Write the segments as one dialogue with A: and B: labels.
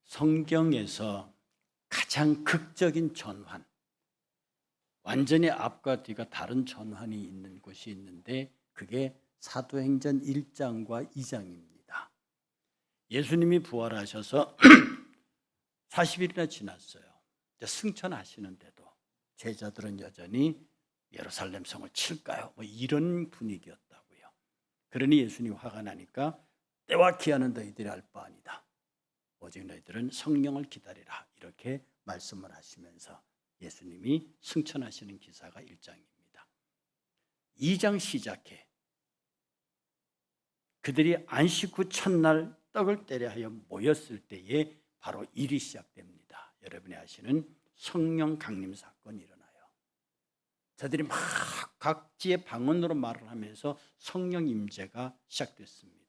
A: 성경에서 가장 극적인 전환, 완전히 앞과 뒤가 다른 전환이 있는 곳이 있는데 그게 사도행전 1장과 2장입니다. 예수님이 부활하셔서 40일이나 지났어요. 승천하시는데도 제자들은 여전히 예루살렘 성을 칠까요? 이런 분위기였다고요. 그러니 예수님이 화가 나니까 때와 기한은 너희들이 알 바 아니다. 오직 너희들은 성령을 기다리라. 이렇게 말씀을 하시면서 예수님이 승천하시는 기사가 1장입니다. 2장 시작해 그들이 안식 후 첫날 떡을 떼려 하여 모였을 때에 바로 일이 시작됩니다. 여러분이 아시는 성령 강림 사건이 일어나요. 저들이 막 각지의 방언으로 말을 하면서 성령 임재가 시작됐습니다.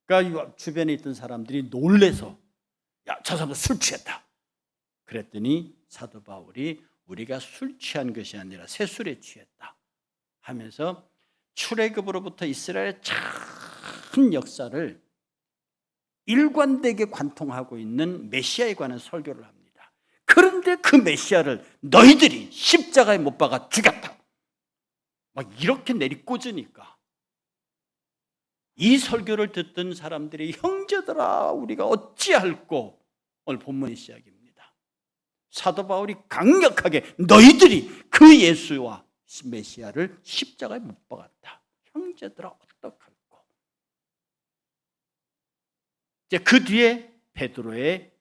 A: 그러니까 주변에 있던 사람들이 놀래서 야, 저 사람들 술 취했다. 그랬더니 사도 바울이 우리가 술 취한 것이 아니라 새술에 취했다 하면서 출애굽으로부터 이스라엘의 큰 역사를 일관되게 관통하고 있는 메시아에 관한 설교를 합니다. 그런데 그 메시아를 너희들이 십자가에 못 박아 죽였다. 막 이렇게 내리꽂으니까 이 설교를 듣던 사람들이 형제들아 우리가 어찌할꼬 오늘 본문의 시작입니다. 사도 바울이 강력하게 너희들이 그 예수와 메시아를 십자가에 못 박았다. 형제들아 어떡할꼬. 이제 그 뒤에 베드로의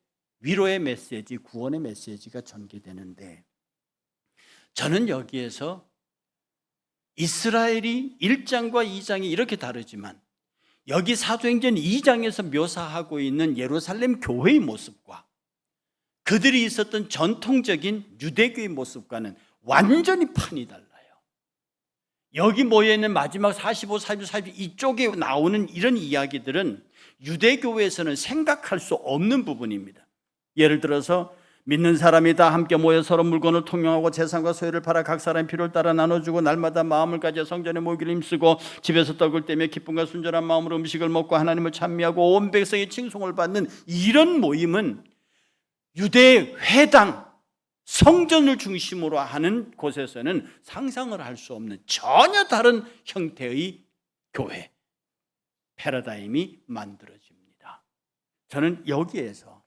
A: 위로의 메시지, 구원의 메시지가 전개되는데 저는 여기에서 이스라엘이 1장과 2장이 이렇게 다르지만 여기 사도행전 2장에서 묘사하고 있는 예루살렘 교회의 모습과 그들이 있었던 전통적인 유대교의 모습과는 완전히 판이 달라요. 여기 모여있는 마지막 45, 46, 47 이쪽에 나오는 이런 이야기들은 유대교회에서는 생각할 수 없는 부분입니다. 예를 들어서 믿는 사람이 다 함께 모여 서로 물건을 통용하고 재산과 소유를 팔아 각 사람의 필요를 따라 나눠주고 날마다 마음을 가져 성전에 모이기를 힘쓰고 집에서 떡을 떼며 기쁨과 순전한 마음으로 음식을 먹고 하나님을 찬미하고 온 백성의 칭송을 받는 이런 모임은 유대 회당 성전을 중심으로 하는 곳에서는 상상을 할 수 없는 전혀 다른 형태의 교회 패러다임이 만들어집니다. 저는 여기에서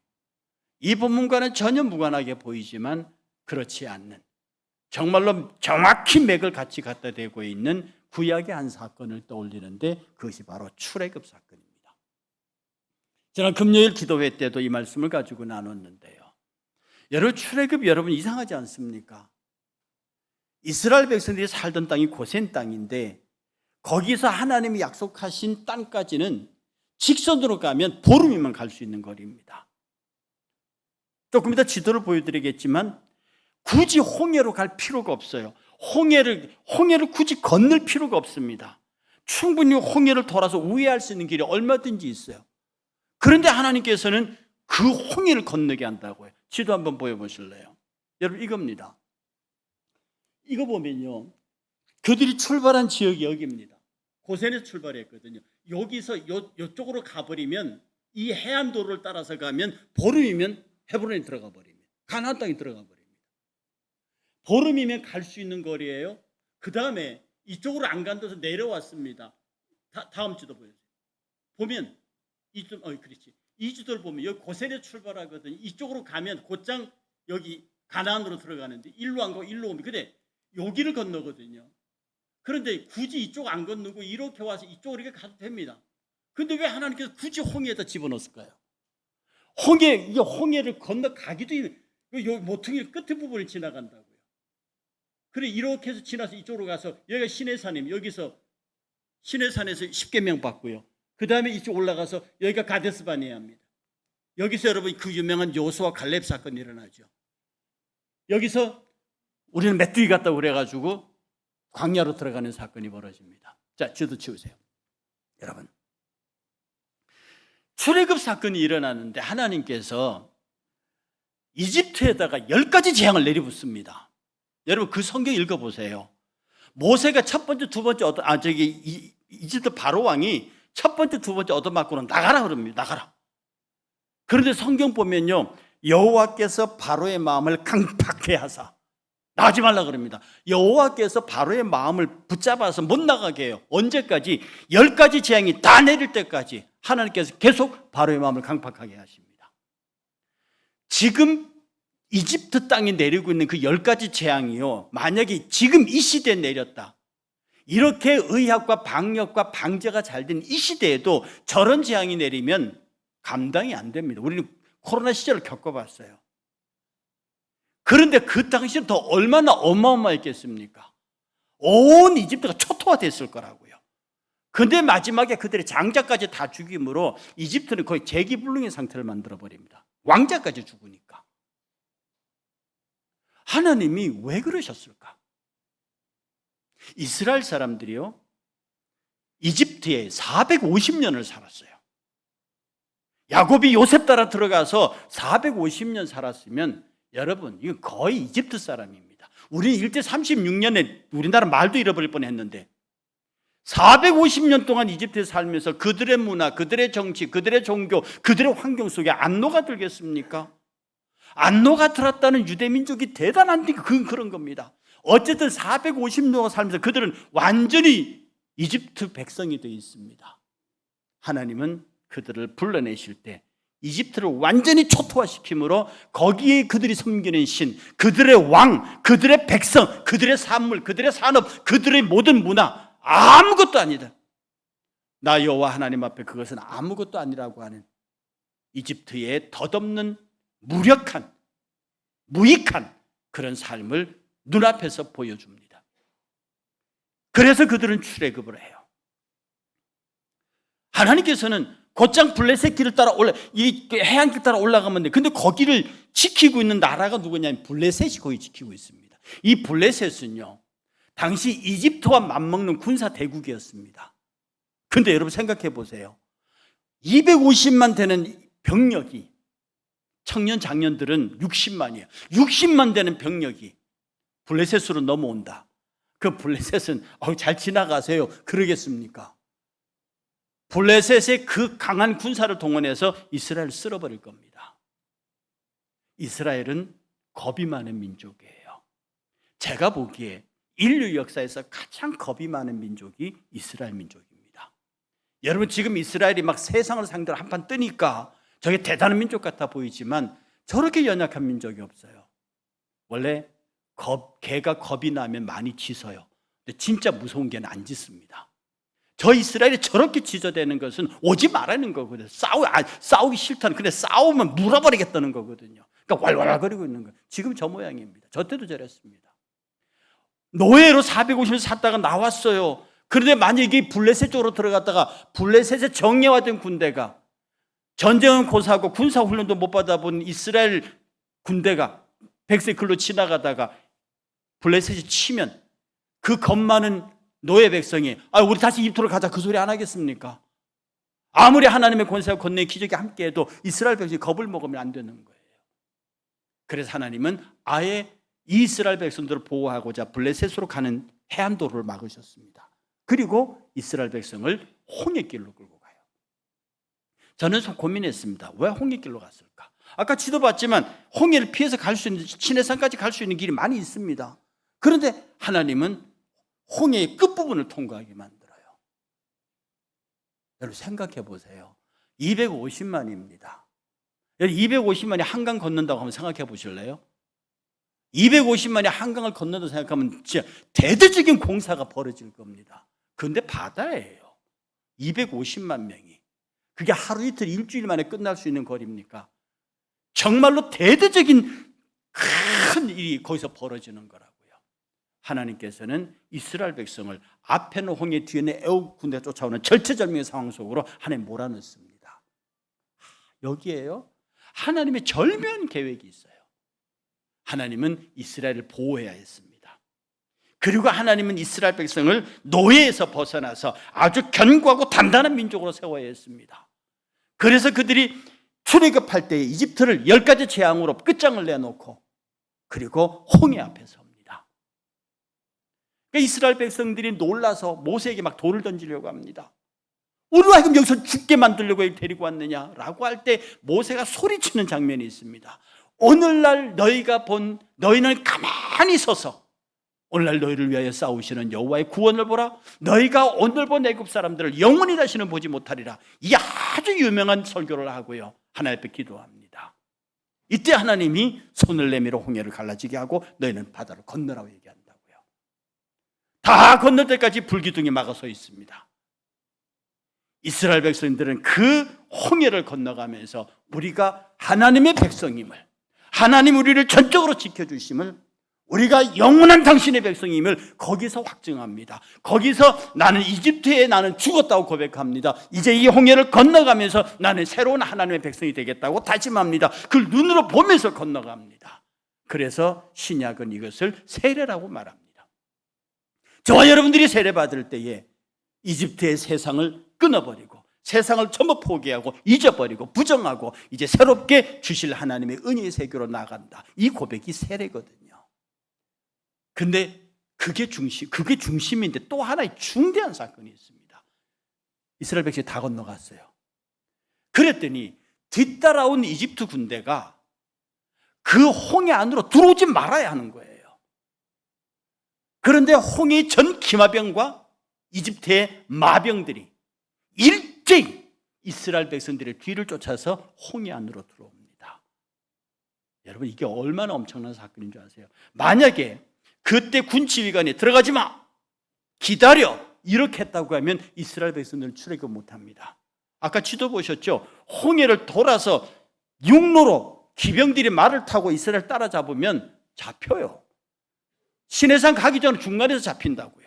A: 이 본문과는 전혀 무관하게 보이지만 그렇지 않는 정말로 정확히 맥을 같이 갖다 대고 있는 구약의 한 사건을 떠올리는데 그것이 바로 출애굽 사건입니다. 지난 금요일 기도회 때도 이 말씀을 가지고 나눴는데요. 여러분 출애굽 여러분 이상하지 않습니까? 이스라엘 백성들이 살던 땅이 고센 땅인데 거기서 하나님이 약속하신 땅까지는 직선으로 가면 보름이면 갈 수 있는 거리입니다. 조금 이따 지도를 보여드리겠지만 굳이 홍해로 갈 필요가 없어요. 홍해를 굳이 건널 필요가 없습니다. 충분히 홍해를 돌아서 우회할 수 있는 길이 얼마든지 있어요. 그런데 하나님께서는 그 홍해를 건너게 한다고요. 지도 한번 보여보실래요? 여러분 이겁니다. 이거 보면요. 그들이 출발한 지역이 여기입니다. 고센에서 출발했거든요. 여기서 이쪽으로 가버리면 이 해안도로를 따라서 가면 보름이면 헤브론에 들어가 버립니다. 가나안 땅에 들어가 버립니다. 보름이면 갈 수 있는 거리예요. 그 다음에 이쪽으로 안 간다서 내려왔습니다. 다음 지도 보여주세요. 보면 그렇지. 이 지도를 보면 여기 고센에 출발하거든요. 이쪽으로 가면 곧장 여기 가나안으로 들어가는데 일로 안 가고 일로 오면 근데 여기를 건너거든요. 그런데 굳이 이쪽 안 건너고 이렇게 와서 이쪽으로 이렇게 가도 됩니다. 그런데 왜 하나님께서 굳이 홍해에다 집어넣었을까요? 홍해를 건너가기도 요 모퉁이 끝에 부분을 지나간다고요. 그래 이렇게 해서 지나서 이쪽으로 가서 여기가 시내산입니다. 여기서 시내산에서 10계명 받고요. 그 다음에 이쪽 올라가서 여기가 가데스바네아입니다. 여기서 여러분 그 유명한 여호수아 갈렙 사건이 일어나죠. 여기서 우리는 메뚜기 같다고 그래가지고 광야로 들어가는 사건이 벌어집니다. 자, 지도 치우세요. 여러분 출애굽 사건이 일어나는데 하나님께서 이집트에다가 10가지 재앙을 내려붓습니다. 여러분 그 성경 읽어보세요. 모세가 첫 번째, 두 번째 이집트 바로 왕이 첫 번째, 두 번째 얻어맞고는 나가라 그럽니다. 나가라. 그런데 성경 보면요, 여호와께서 바로의 마음을 강팍해 하사 나가지 말라 그럽니다. 여호와께서 바로의 마음을 붙잡아서 못 나가게 해요. 언제까지? 10가지 재앙이 다 내릴 때까지 하나님께서 계속 바로의 마음을 강팍하게 하십니다. 지금 이집트 땅에 내리고 있는 그 10가지 재앙이요, 만약에 지금 이 시대에 내렸다, 이렇게 의학과 방역과 방제가 잘 된 이 시대에도 저런 재앙이 내리면 감당이 안 됩니다. 우리는 코로나 시절을 겪어봤어요. 그런데 그 당시는 더 얼마나 어마어마했겠습니까? 온 이집트가 초토화됐을 거라고요. 근데 마지막에 그들의 장자까지 다 죽임으로 이집트는 거의 재기불능의 상태를 만들어버립니다. 왕자까지 죽으니까. 하나님이 왜 그러셨을까? 이스라엘 사람들이요, 이집트에 450년을 살았어요. 야곱이 요셉 따라 들어가서 450년 살았으면 여러분, 이건 거의 이집트 사람입니다. 우리는 일제 36년에 우리나라 말도 잃어버릴 뻔했는데 450년 동안 이집트에 살면서 그들의 문화, 그들의 정치, 그들의 종교, 그들의 환경 속에 안 녹아들겠습니까? 안 녹아들었다는 유대민족이 대단한 게 그런 겁니다. 어쨌든 450년 살면서 그들은 완전히 이집트 백성이 되어 있습니다. 하나님은 그들을 불러내실 때 이집트를 완전히 초토화시킴으로 거기에 그들이 섬기는 신, 그들의 왕, 그들의 백성, 그들의 산물, 그들의 산업, 그들의 모든 문화 아무것도 아니다. 나 여호와 하나님 앞에 그것은 아무것도 아니라고 하는 이집트의 덧없는 무력한, 무익한 그런 삶을 눈앞에서 보여줍니다. 그래서 그들은 출애굽을 해요. 하나님께서는 곧장 블레셋 길을 따라 이 해안길 따라 올라가면 돼. 근데 거기를 지키고 있는 나라가 누구냐면 블레셋이 거기 지키고 있습니다. 이 블레셋은요, 당시 이집트와 맞먹는 군사 대국이었습니다. 근데 여러분 생각해 보세요. 250만 되는 병력이, 청년 장년들은 60만이에요. 60만 되는 병력이 블레셋으로 넘어온다. 그 블레셋은 잘 지나가세요 그러겠습니까? 블레셋의 그 강한 군사를 동원해서 이스라엘을 쓸어버릴 겁니다. 이스라엘은 겁이 많은 민족이에요. 제가 보기에 인류 역사에서 가장 겁이 많은 민족이 이스라엘 민족입니다. 여러분, 지금 이스라엘이 막 세상을 상대로 한판 뜨니까 저게 대단한 민족 같아 보이지만 저렇게 연약한 민족이 없어요. 원래 개가 겁이 나면 많이 짖어요. 근데 진짜 무서운 개는 안 짖습니다. 저 이스라엘이 저렇게 짖어대는 것은 오지 말라는 거거든요. 싸우기 싫다는, 근데 싸우면 물어버리겠다는 거거든요. 그러니까 왈왈거리고 있는 거예요. 지금 저 모양입니다. 저 때도 저랬습니다. 노예로 450년 살다가 나왔어요. 그런데 만약에 블레셋 쪽으로 들어갔다가 블레셋의 정예화된 군대가, 전쟁은 고사하고 군사훈련도 못 받아본 이스라엘 군대가 백색 글로 지나가다가 블레셋이 치면 그 겁 많은 노예 백성이 우리 다시 이집트로 가자 그 소리 안 하겠습니까? 아무리 하나님의 권세와 권능의 기적이 함께해도 이스라엘 백성이 겁을 먹으면 안 되는 거예요. 그래서 하나님은 아예 이스라엘 백성들을 보호하고자 블레셋으로 가는 해안도로를 막으셨습니다. 그리고 이스라엘 백성을 홍해길로 끌고 가요. 저는 고민했습니다. 왜 홍해길로 갔을까? 아까 지도 봤지만 홍해를 피해서 갈 수 있는, 시내산까지 갈 수 있는 길이 많이 있습니다. 그런데 하나님은 홍해의 끝부분을 통과하게 만들어요. 여러분 생각해 보세요. 250만입니다. 250만이 한강 건넌다고 한번 생각해 보실래요? 250만이 한강을 건넌다고 생각하면 진짜 대대적인 공사가 벌어질 겁니다. 그런데 바다예요. 250만 명이. 그게 하루 이틀 일주일 만에 끝날 수 있는 거리입니까? 정말로 대대적인 큰 일이 거기서 벌어지는 거라고요. 하나님께서는 이스라엘 백성을 앞에는 홍해, 뒤에는 애국 군대가 쫓아오는 절체절명의 상황 속으로 하나님 몰아넣습니다. 여기에요, 하나님의 절묘한 계획이 있어요. 하나님은 이스라엘을 보호해야 했습니다. 그리고 하나님은 이스라엘 백성을 노예에서 벗어나서 아주 견고하고 단단한 민족으로 세워야 했습니다. 그래서 그들이 출애굽할 때 이집트를 10가지 재앙으로 끝장을 내놓고 그리고 홍해 앞에 섭니다. 이스라엘 백성들이 놀라서 모세에게 막 돌을 던지려고 합니다. 우리로 하여금 여기서 죽게 만들려고 데리고 왔느냐라고 할 때 모세가 소리치는 장면이 있습니다. 오늘날 너희는 가만히 서서 오늘날 너희를 위하여 싸우시는 여호와의 구원을 보라. 너희가 오늘 본 애굽 사람들을 영원히 다시는 보지 못하리라. 이 아주 유명한 설교를 하고요, 하나님 앞에 기도합니다. 이때 하나님이 손을 내밀어 홍해를 갈라지게 하고 너희는 바다를 건너라고 얘기한다고요. 다 건널 때까지 불기둥이 막아서 있습니다. 이스라엘 백성들은 그 홍해를 건너가면서 우리가 하나님의 백성임을, 하나님 우리를 전적으로 지켜주심을, 우리가 영원한 당신의 백성임을 거기서 확증합니다. 거기서 나는 이집트에 나는 죽었다고 고백합니다. 이제 이 홍해를 건너가면서 나는 새로운 하나님의 백성이 되겠다고 다짐합니다. 그걸 눈으로 보면서 건너갑니다. 그래서 신약은 이것을 세례라고 말합니다. 저와 여러분들이 세례받을 때에 이집트의 세상을 끊어버리고 세상을 전부 포기하고 잊어버리고 부정하고 이제 새롭게 주실 하나님의 은혜의 세계로 나간다. 이 고백이 세례거든요. 근데 그게 중심인데 또 하나의 중대한 사건이 있습니다. 이스라엘 백성이 다 건너갔어요. 그랬더니 뒤따라온 이집트 군대가 그 홍해 안으로 들어오지 말아야 하는 거예요. 그런데 홍해의 전 기마병과 이집트의 마병들이 일제히 이스라엘 백성들의 뒤를 쫓아서 홍해 안으로 들어옵니다. 여러분, 이게 얼마나 엄청난 사건인 줄 아세요? 만약에 그때 군 지휘관이 들어가지 마, 기다려, 이렇게 했다고 하면 이스라엘 백성들은 출애굽 못합니다. 아까 지도 보셨죠? 홍해를 돌아서 육로로 기병들이 말을 타고 이스라엘 따라잡으면 잡혀요. 시내산 가기 전에 중간에서 잡힌다고요.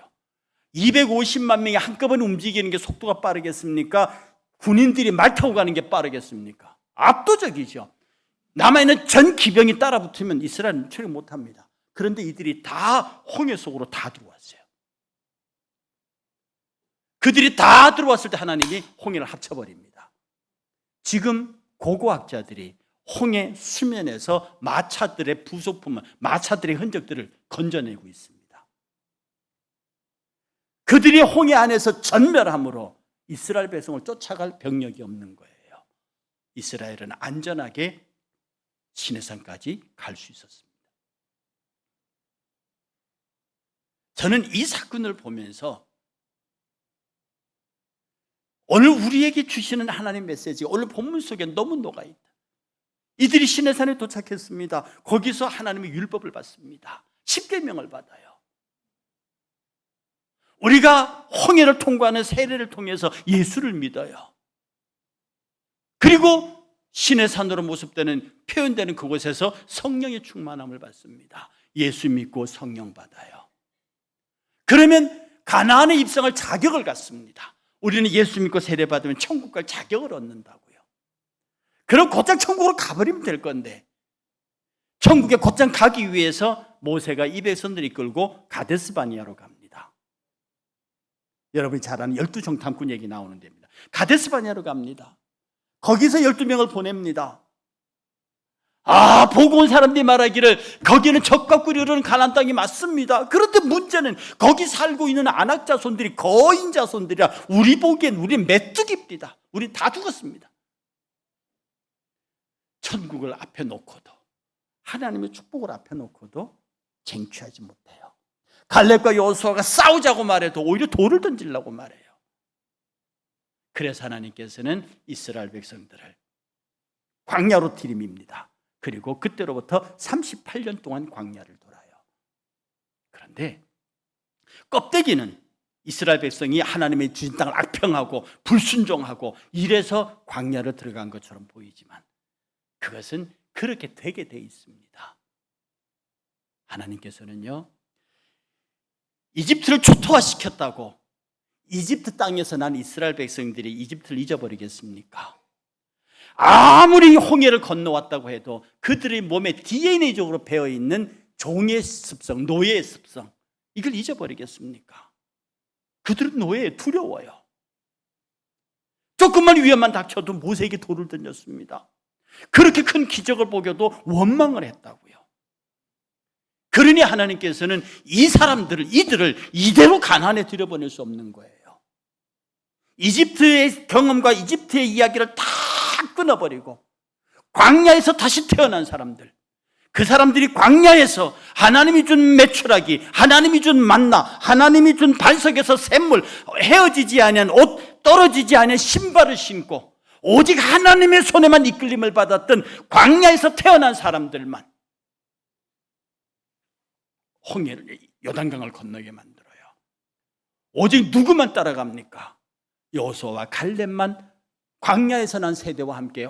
A: 250만 명이 한꺼번에 움직이는 게 속도가 빠르겠습니까? 군인들이 말 타고 가는 게 빠르겠습니까? 압도적이죠. 남아있는 전 기병이 따라붙으면 이스라엘은 출애굽 못합니다. 그런데 이들이 다 홍해 속으로 다 들어왔어요. 그들이 다 들어왔을 때 하나님이 홍해를 합쳐버립니다. 지금 고고학자들이 홍해 수면에서 마차들의 부속품을, 마차들의 흔적들을 건져내고 있습니다. 그들이 홍해 안에서 전멸함으로 이스라엘 백성을 쫓아갈 병력이 없는 거예요. 이스라엘은 안전하게 시내산까지 갈 수 있었습니다. 저는 이 사건을 보면서 오늘 우리에게 주시는 하나님 메시지가 오늘 본문 속에 너무 녹아있다. 이들이 시내산에 도착했습니다. 거기서 하나님의 율법을 받습니다. 십계명을 받아요. 우리가 홍해를 통과하는 세례를 통해서 예수를 믿어요. 그리고 시내산으로 모습되는 표현되는 그곳에서 성령의 충만함을 받습니다. 예수 믿고 성령 받아요. 그러면 가나안에 입성할 자격을 갖습니다. 우리는 예수 믿고 세례받으면 천국 갈 자격을 얻는다고요. 그럼 곧장 천국으로 가버리면 될 건데, 천국에 곧장 가기 위해서 모세가 이 백성들을 이끌고 가데스 바네아로 갑니다. 여러분이 잘 아는 12정탐꾼 얘기 나오는 데입니다. 가데스 바네아로 갑니다. 거기서 12명을 보냅니다. 보고 온 사람들이 말하기를 거기는 적과 꿀이 흐르는 가나안 땅이 맞습니다. 그런데 문제는 거기 살고 있는 안악 자손들이 거인 자손들이라 우리 보기엔 우리 메뚜기입니다. 우리 다 죽었습니다. 천국을 앞에 놓고도, 하나님의 축복을 앞에 놓고도 쟁취하지 못해요. 갈렙과 여호수아가 싸우자고 말해도 오히려 돌을 던지려고 말해요. 그래서 하나님께서는 이스라엘 백성들을 광야로 들이밉니다. 그리고 그때로부터 38년 동안 광야를 돌아요. 그런데 껍데기는 이스라엘 백성이 하나님의 주신 땅을 악평하고 불순종하고 이래서 광야로 들어간 것처럼 보이지만 그것은 그렇게 되게 돼 있습니다. 하나님께서는요, 이집트를 초토화시켰다고 이집트 땅에서 난 이스라엘 백성들이 이집트를 잊어버리겠습니까? 아무리 홍해를 건너왔다고 해도 그들의 몸에 DNA적으로 배어있는 종의 습성, 노예의 습성, 이걸 잊어버리겠습니까? 그들은 노예에 두려워요. 조금만 위험만 닥쳐도 모세에게 돌을 던졌습니다. 그렇게 큰 기적을 보고도 원망을 했다고요. 그러니 하나님께서는 이 사람들을, 이들을 이대로 가나안에 들여보낼 수 없는 거예요. 이집트의 경험과 이집트의 이야기를 다 끊어버리고 광야에서 다시 태어난 사람들, 그 사람들이 광야에서 하나님이 준 메추라기, 하나님이 준 만나, 하나님이 준 반석에서 샘물, 헤어지지 않은 옷, 떨어지지 않은 신발을 신고 오직 하나님의 손에만 이끌림을 받았던 광야에서 태어난 사람들만 홍해를, 요단강을 건너게 만들어요. 오직 누구만 따라갑니까? 여호수아와 갈렙만 광야에서 난 세대와 함께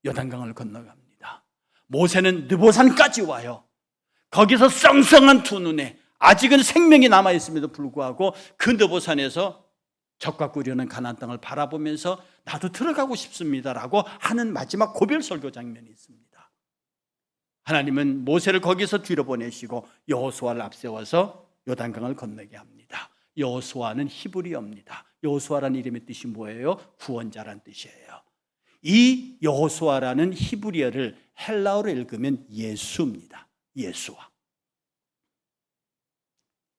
A: 요단강을 건너갑니다. 모세는 느보산까지 와요. 거기서 썽썽한 두 눈에 아직은 생명이 남아있음에도 불구하고 그 느보산에서 적과 꿀이는 가나안 땅을 바라보면서 나도 들어가고 싶습니다라고 하는 마지막 고별 설교 장면이 있습니다. 하나님은 모세를 거기서 뒤로 보내시고 여호수아를 앞세워서 요단강을 건너게 합니다. 여호수아는 히브리어입니다. 여호수아라는 이름의 뜻이 뭐예요? 구원자란 뜻이에요. 이 여호수아라는 히브리어를 헬라어로 읽으면 예수입니다. 예수와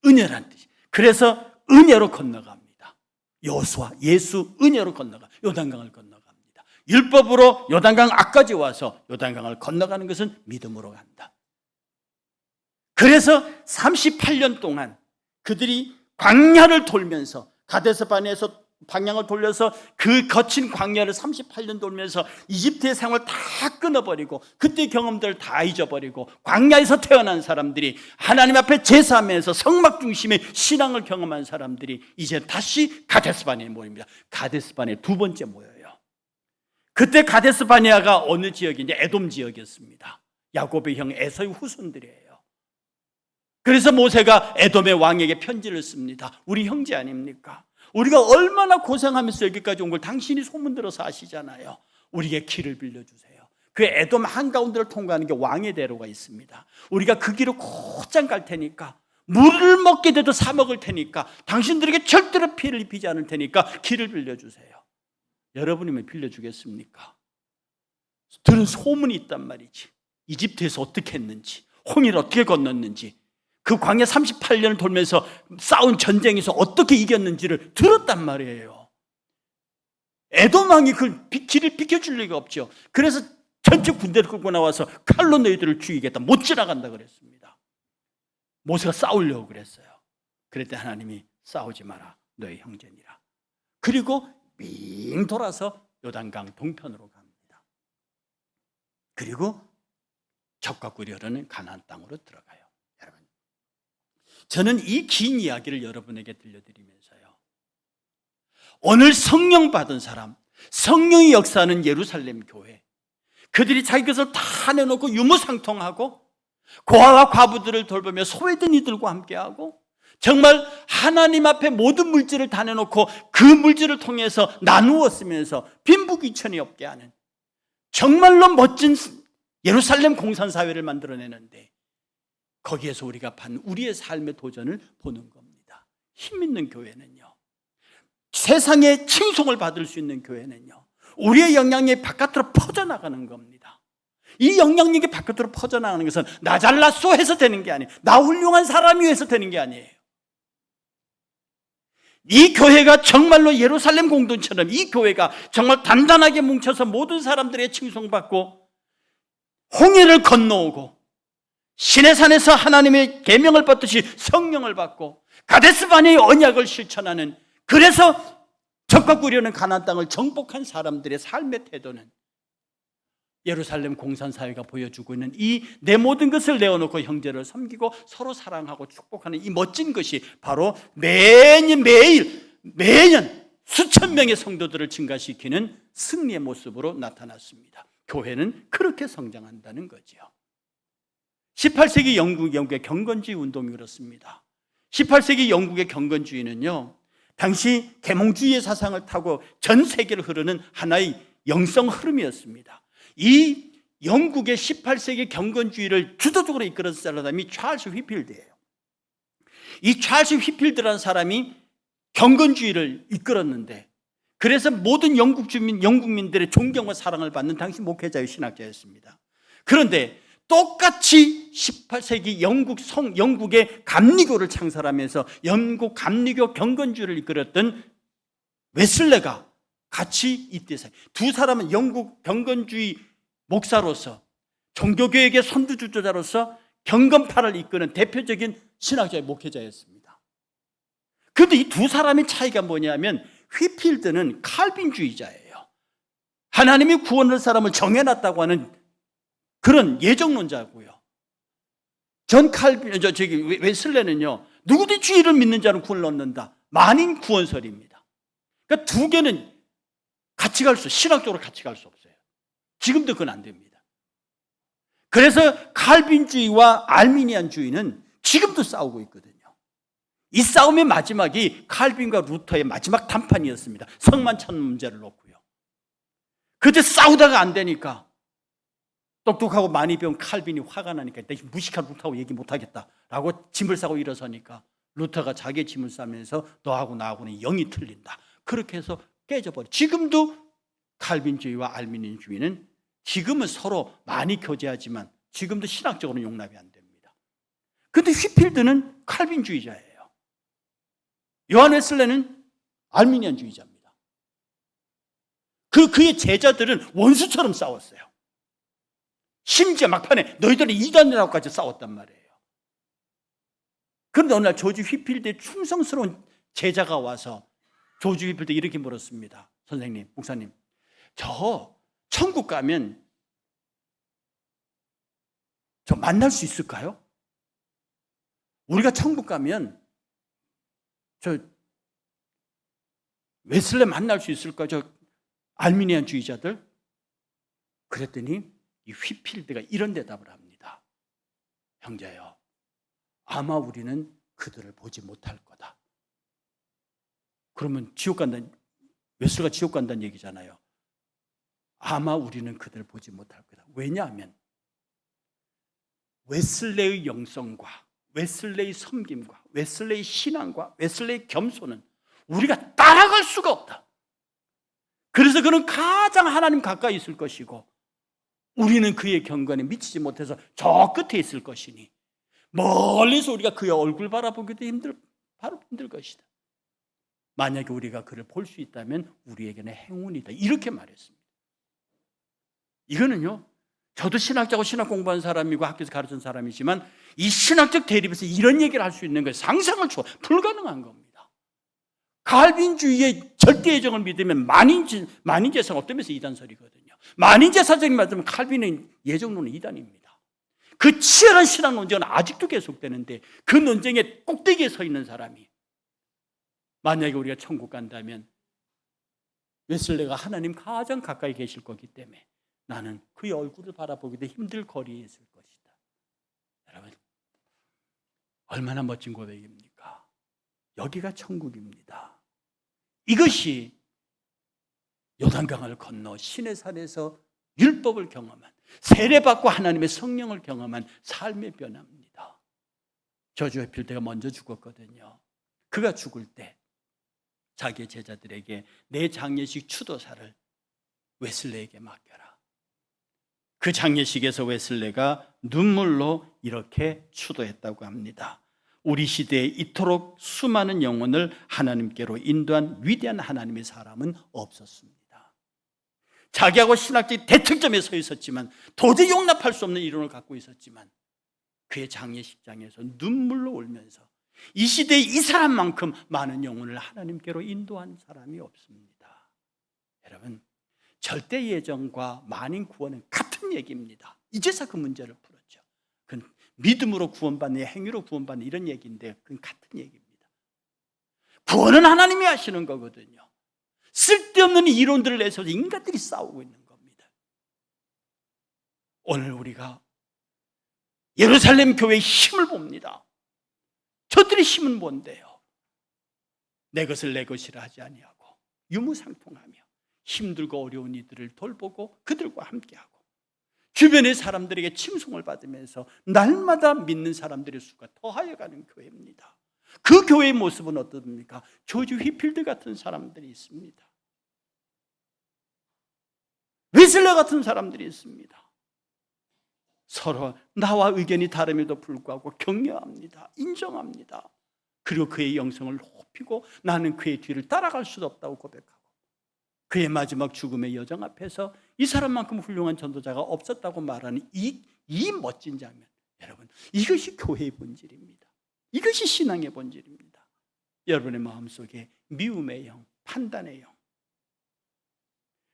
A: 은혜란 뜻이. 그래서 은혜로 건너갑니다. 여호수아, 예수, 은혜로 건너가 요단강을 건너갑니다. 율법으로 요단강 앞까지 와서 요단강을 건너가는 것은 믿음으로 간다. 그래서 38년 동안 그들이 광야를 돌면서 가데스바네에서 방향을 돌려서 그 거친 광야를 38년 돌면서 이집트의 생활을 다 끊어버리고 그때 경험들을 다 잊어버리고 광야에서 태어난 사람들이 하나님 앞에 제사하면서 성막 중심의 신앙을 경험한 사람들이 이제 다시 가데스바네에 모입니다. 가데스바네 두 번째 모여요. 그때 가데스바네아가 어느 지역인지 에돔 지역이었습니다. 야곱의 형 에서의 후손들이에요. 그래서 모세가 에돔의 왕에게 편지를 씁니다. 우리 형제 아닙니까? 우리가 얼마나 고생하면서 여기까지 온 걸 당신이 소문들어서 아시잖아요. 우리에게 길을 빌려주세요. 그 에돔 한가운데를 통과하는 게 왕의 대로가 있습니다. 우리가 그 길을 곧장 갈 테니까 물을 먹게 돼도 사 먹을 테니까 당신들에게 절대로 피해를 입히지 않을 테니까 길을 빌려주세요. 여러분이면 빌려주겠습니까? 들은 소문이 있단 말이지. 이집트에서 어떻게 했는지, 홍해를 어떻게 건넜는지, 그 광야 38년을 돌면서 싸운 전쟁에서 어떻게 이겼는지를 들었단 말이에요. 에돔 왕이 그 길을 비켜줄 리가 없죠. 그래서 전체 군대를 끌고 나와서 칼로 너희들을 죽이겠다, 못 지나간다 그랬습니다. 모세가 싸우려고 그랬어요. 그랬더니 하나님이 싸우지 마라, 너희 형제니라. 그리고 빙 돌아서 요단강 동편으로 갑니다. 그리고 적과 꿀이 흐르는 가나안 땅으로 들어가요. 여러분, 저는 이 긴 이야기를 여러분에게 들려드리면서요, 오늘 성령 받은 사람, 성령이 역사하는 예루살렘 교회, 그들이 자기 것을 다 내놓고 유무상통하고 고아와 과부들을 돌보며 소외된 이들과 함께하고 정말 하나님 앞에 모든 물질을 다 내놓고 그 물질을 통해서 나누어 쓰면서 빈부귀천이 없게 하는 정말로 멋진 예루살렘 공산사회를 만들어내는데, 거기에서 우리가 반 우리의 삶의 도전을 보는 겁니다. 힘 있는 교회는요, 세상의 칭송을 받을 수 있는 교회는요, 우리의 영향력이 바깥으로 퍼져나가는 겁니다. 이 영향력이 바깥으로 퍼져나가는 것은 나 잘났어 해서 되는 게 아니에요. 나 훌륭한 사람이 해서 되는 게 아니에요. 이 교회가 정말로 예루살렘 공동처럼 이 교회가 정말 단단하게 뭉쳐서 모든 사람들의 칭송받고 홍해를 건너오고 신의 산에서 하나님의 계명을 받듯이 성령을 받고 가데스바네의 언약을 실천하는, 그래서 적과 꿀이는 가나안 땅을 정복한 사람들의 삶의 태도는 예루살렘 공산사회가 보여주고 있는 이 내 모든 것을 내어놓고 형제를 섬기고 서로 사랑하고 축복하는 이 멋진 것이 바로 매년 수천 명의 성도들을 증가시키는 승리의 모습으로 나타났습니다. 교회는 그렇게 성장한다는 거죠. 18세기 영국의 경건주의 운동이 그렇습니다. 18세기 영국의 경건주의는요, 당시 계몽주의의 사상을 타고 전 세계를 흐르는 하나의 영성 흐름이었습니다. 이 영국의 18세기 경건주의를 주도적으로 이끌은 사람이 찰스 휘필드예요. 이 찰스 휘필드라는 사람이 경건주의를 이끌었는데, 그래서 모든 영국민들의 존경과 사랑을 받는 당시 목회자의 신학자였습니다. 그런데 똑같이 18세기 영국의 감리교를 창설하면서 영국 감리교 경건주의를 이끌었던 웨슬레가 같이 이때 두 사람은 영국 경건주의 목사로서 종교개혁의 선두주자로서 경건파를 이끄는 대표적인 신학자의 목회자였습니다. 그런데 이 두 사람의 차이가 뭐냐면 휘필드는 칼빈주의자예요. 하나님이 구원할 사람을 정해놨다고 하는 그런 예정론자고요. 웨슬레는요, 누구든지 주의를 믿는 자는 구원을 얻는다. 만인 구원설입니다. 그러니까 두 개는 같이 신학적으로 같이 갈 수 없어요. 지금도 그건 안 됩니다. 그래서 칼빈주의와 알미니안주의는 지금도 싸우고 있거든요. 이 싸움의 마지막이 칼빈과 루터의 마지막 단판이었습니다. 성만 찾는 문제를 놓고요. 그때 싸우다가 안 되니까 똑똑하고 많이 배운 칼빈이 화가 나니까 무식한 루터하고 얘기 못하겠다라고 짐을 싸고 일어서니까 루터가 자기의 짐을 싸면서 너하고 나하고는 영이 틀린다. 그렇게 해서 깨져버려. 지금도 칼빈주의와 알미니안주의는 지금은 서로 많이 교제하지만 지금도 신학적으로는 용납이 안 됩니다. 그런데 휘필드는 칼빈주의자예요. 요한 웨슬레는 알미니안주의자입니다. 그의 제자들은 원수처럼 싸웠어요. 심지어 막판에 너희들은 이단이라고까지 싸웠단 말이에요. 그런데 어느 날 조지 휘필드의 충성스러운 제자가 와서 조지 휘필드 이렇게 물었습니다. 선생님, 목사님, 저 천국 가면 저 만날 수 있을까요? 우리가 천국 가면 저 웨슬레 만날 수 있을까요? 저 알미니안주의자들? 그랬더니 이 휘필드가 이런 대답을 합니다. 형제요, 아마 우리는 그들을 보지 못할 거다. 그러면 지옥 간다는, 웨슬레가 지옥 간다는 얘기잖아요. 아마 우리는 그들을 보지 못할 거다. 왜냐하면 웨슬레의 영성과 웨슬레의 섬김과 웨슬레의 신앙과 웨슬레의 겸손은 우리가 따라갈 수가 없다. 그래서 그는 가장 하나님 가까이 있을 것이고 우리는 그의 경건에 미치지 못해서 저 끝에 있을 것이니 멀리서 우리가 그의 얼굴 바라보기도 힘들 것이다. 만약에 우리가 그를 볼 수 있다면 우리에게는 행운이다. 이렇게 말했습니다. 이거는요, 저도 신학자고 신학 공부한 사람이고 학교에서 가르친 사람이지만 이 신학적 대립에서 이런 얘기를 할 수 있는 거예요. 상상을 초월, 불가능한 겁니다. 칼빈주의의 절대 예정을 믿으면 만인재상 어떠면서 이단설이거든요. 만인재사적인 말하면 칼빈의 예정론은 이단입니다. 그 치열한 신학 논쟁은 아직도 계속되는데 그 논쟁의 꼭대기에 서 있는 사람이 만약에 우리가 천국 간다면 웨슬레가 하나님 가장 가까이 계실 거기 때문에 나는 그의 얼굴을 바라보기도 힘들 거리에 있을 것이다. 여러분, 얼마나 멋진 고백입니까? 여기가 천국입니다. 이것이 요단강을 건너 시내산에서 율법을 경험한, 세례받고 하나님의 성령을 경험한 삶의 변화입니다. 저주 휘필드가 먼저 죽었거든요. 그가 죽을 때 자기의 제자들에게 내 장례식 추도사를 웨슬레에게 맡겨라. 그 장례식에서 웨슬레가 눈물로 이렇게 추도했다고 합니다. 우리 시대에 이토록 수많은 영혼을 하나님께로 인도한 위대한 하나님의 사람은 없었습니다. 자기하고 신학적인 대척점에 서 있었지만 도저히 용납할 수 없는 이론을 갖고 있었지만 그의 장례식장에서 눈물로 울면서 이 시대에 이 사람만큼 많은 영혼을 하나님께로 인도한 사람이 없습니다. 여러분, 절대 예정과 만인 구원은 같은 얘기입니다. 이제서 그 문제를 풀었죠. 그건 믿음으로 구원받는, 행위로 구원받는 이런 얘기인데 그건 같은 얘기입니다. 구원은 하나님이 하시는 거거든요. 쓸데없는 이론들을 내서 인간들이 싸우고 있는 겁니다. 오늘 우리가 예루살렘 교회의 힘을 봅니다. 저들의 힘은 뭔데요? 내 것을 내 것이라 하지 아니하고 유무상통하며 힘들고 어려운 이들을 돌보고 그들과 함께하고 주변의 사람들에게 칭송을 받으면서 날마다 믿는 사람들의 수가 더하여가는 교회입니다. 그 교회의 모습은 어떻습니까? 조지 휘필드 같은 사람들이 있습니다. 웨슬레 같은 사람들이 있습니다. 서로 나와 의견이 다름에도 불구하고 격려합니다. 인정합니다. 그리고 그의 영성을 높이고 나는 그의 뒤를 따라갈 수도 없다고 고백하고 그의 마지막 죽음의 여정 앞에서 이 사람만큼 훌륭한 전도자가 없었다고 말하는 이 멋진 장면, 여러분, 이것이 교회의 본질입니다. 이것이 신앙의 본질입니다. 여러분의 마음속에 미움의 영, 판단의 영,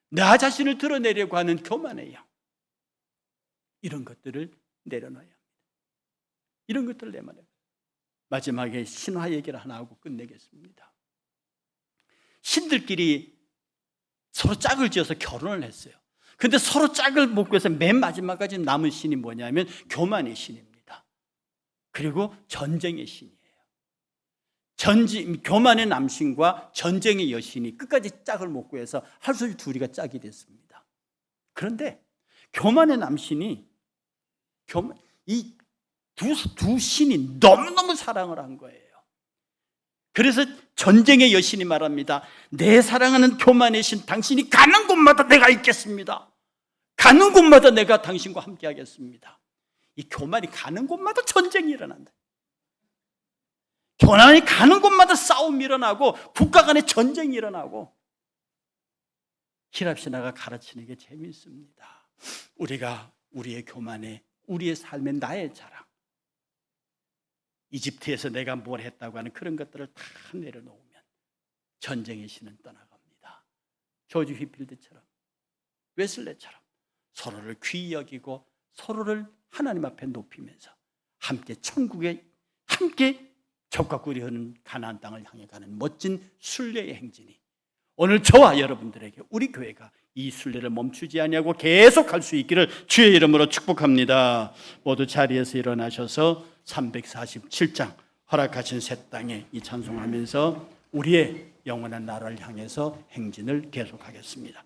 A: 나 자신을 드러내려고 하는 교만의 영, 이런 것들을 내려놔야 합니다. 이런 것들을 내려놔야 합니다. 마지막에 신화 얘기를 하나 하고 끝내겠습니다. 신들끼리 서로 짝을 지어서 결혼을 했어요. 근데 서로 짝을 못 구해서 맨 마지막까지 남은 신이 뭐냐면 교만의 신입니다. 그리고 전쟁의 신이에요. 교만의 남신과 전쟁의 여신이 끝까지 짝을 못 구해서 하루속히 둘이가 짝이 됐습니다. 그런데 교만의 남신이 이 두 신이 너무너무 사랑을 한 거예요. 그래서 전쟁의 여신이 말합니다. 내 사랑하는 교만의 신, 당신이 가는 곳마다 내가 있겠습니다. 가는 곳마다 내가 당신과 함께 하겠습니다. 이 교만이 가는 곳마다 전쟁이 일어난다. 교만이 가는 곳마다 싸움이 일어나고 국가 간의 전쟁이 일어나고. 히랍 신화가 가르치는 게 재미있습니다. 우리가 우리의 교만에, 우리의 삶에 나의 자랑, 이집트에서 내가 뭘 했다고 하는 그런 것들을 다 내려놓으면 전쟁의 신은 떠나갑니다. 조지 휘필드처럼, 웨슬레처럼 서로를 귀히 여기고 서로를 하나님 앞에 높이면서 함께 천국에 함께 적과 꿀이 흐르는 가나안 땅을 향해 가는 멋진 순례의 행진이 오늘 저와 여러분들에게 우리 교회가 이 순례를 멈추지 아니하고 계속 갈 수 있기를 주의 이름으로 축복합니다. 모두 자리에서 일어나셔서 347장 허락하신 새 땅에 이 찬송하면서 우리의 영원한 나라를 향해서 행진을 계속하겠습니다.